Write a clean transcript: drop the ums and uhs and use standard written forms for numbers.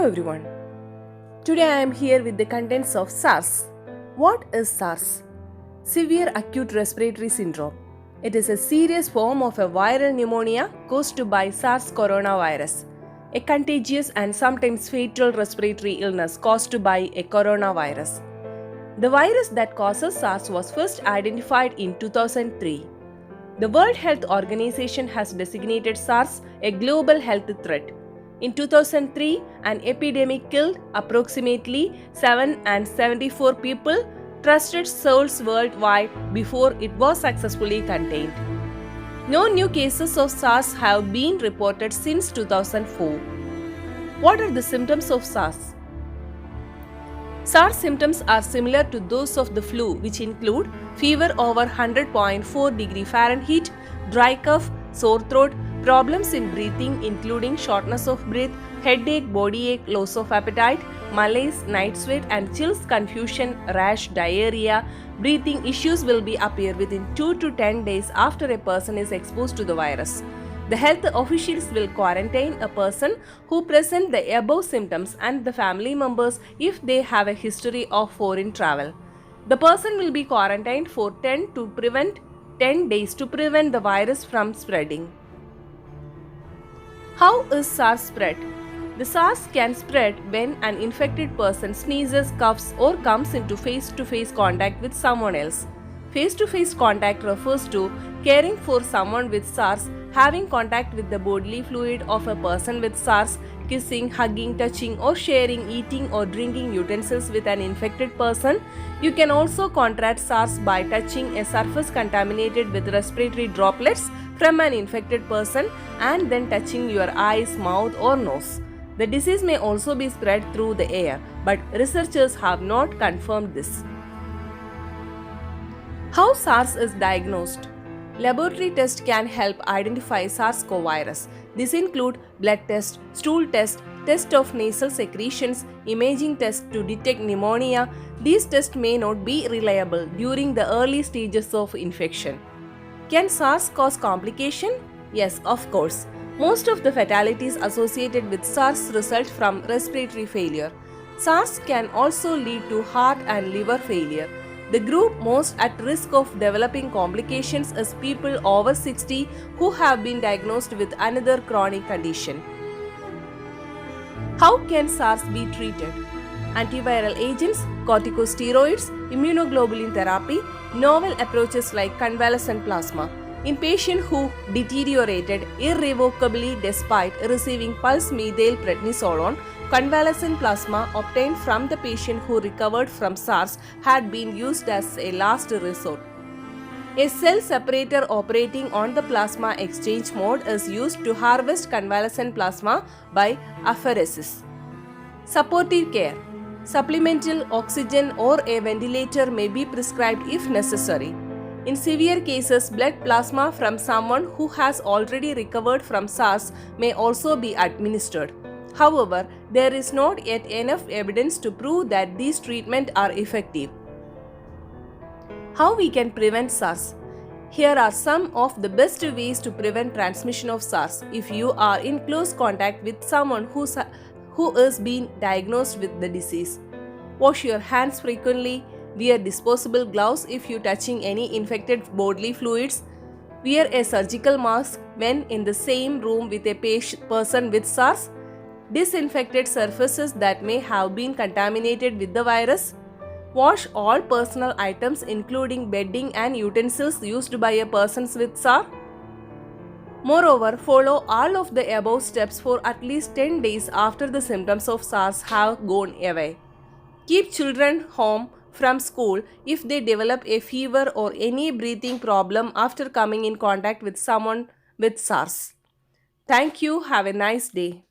Hello everyone. Today I am here with the contents of SARS. What is SARS? Severe acute respiratory syndrome. It is a serious form of a viral pneumonia caused by SARS coronavirus, a contagious and sometimes fatal respiratory illness caused by a coronavirus. The virus that causes SARS was first identified in 2003. The World Health Organization has designated SARS a global health threat. In 2003, an epidemic killed approximately 774 people, trusted souls worldwide before it was successfully contained. No new cases of SARS have been reported since 2004. What are the symptoms of SARS? SARS symptoms are similar to those of the flu, which include fever over 100.4 degree Fahrenheit, dry cough, sore throat, problems in breathing including shortness of breath, headache, body ache, loss of appetite, malaise, night sweat and chills, confusion, rash, diarrhea. Breathing issues will be appear within 2 to 10 days after a person is exposed to the virus. The health officials will quarantine a person who present the above symptoms and the family members if they have a history of foreign travel. The person will be quarantined for 10 days to prevent the virus from spreading. How is SARS spread? The SARS can spread when an infected person sneezes, coughs, or comes into face-to-face contact with someone else. Face-to-face contact refers to caring for someone with SARS, having contact with the bodily fluid of a person with SARS, kissing, hugging, touching, or sharing eating or drinking utensils with an infected person. You can also contract SARS by touching a surface contaminated with respiratory droplets from an infected person and then touching your eyes, mouth, or nose. The disease may also be spread through the air, but researchers have not confirmed this. How SARS is diagnosed? Laboratory tests can help identify SARS-CoV virus. These include blood test, stool test, test of nasal secretions, imaging tests to detect pneumonia. These tests may not be reliable during the early stages of infection. Can SARS cause complication? Yes, of course. Most of the fatalities associated with SARS result from respiratory failure. SARS can also lead to heart and liver failure. The group most at risk of developing complications is people over 60 who have been diagnosed with another chronic condition. How can SARS be treated? Antiviral agents, corticosteroids, immunoglobulin therapy, novel approaches like convalescent plasma. In patients who deteriorated irrevocably despite receiving pulse methylprednisolone, convalescent plasma obtained from the patient who recovered from SARS had been used as a last resort. A cell separator operating on the plasma exchange mode is used to harvest convalescent plasma by apheresis. Supportive care. Supplemental oxygen or a ventilator may be prescribed if necessary. In severe cases, blood plasma from someone who has already recovered from SARS may also be administered. However, there is not yet enough evidence to prove that these treatments are effective. How we can prevent SARS? Here are some of the best ways to prevent transmission of SARS if you are in close contact with someone who is being diagnosed with the disease. Wash your hands frequently. Wear disposable gloves if you are touching any infected bodily fluids. Wear a surgical mask when in the same room with a person with SARS. Disinfected surfaces that may have been contaminated with the virus. Wash all personal items including bedding and utensils used by a person with SARS. Moreover, follow all of the above steps for at least 10 days after the symptoms of SARS have gone away. Keep children home from school if they develop a fever or any breathing problem after coming in contact with someone with SARS. Thank you. Have a nice day.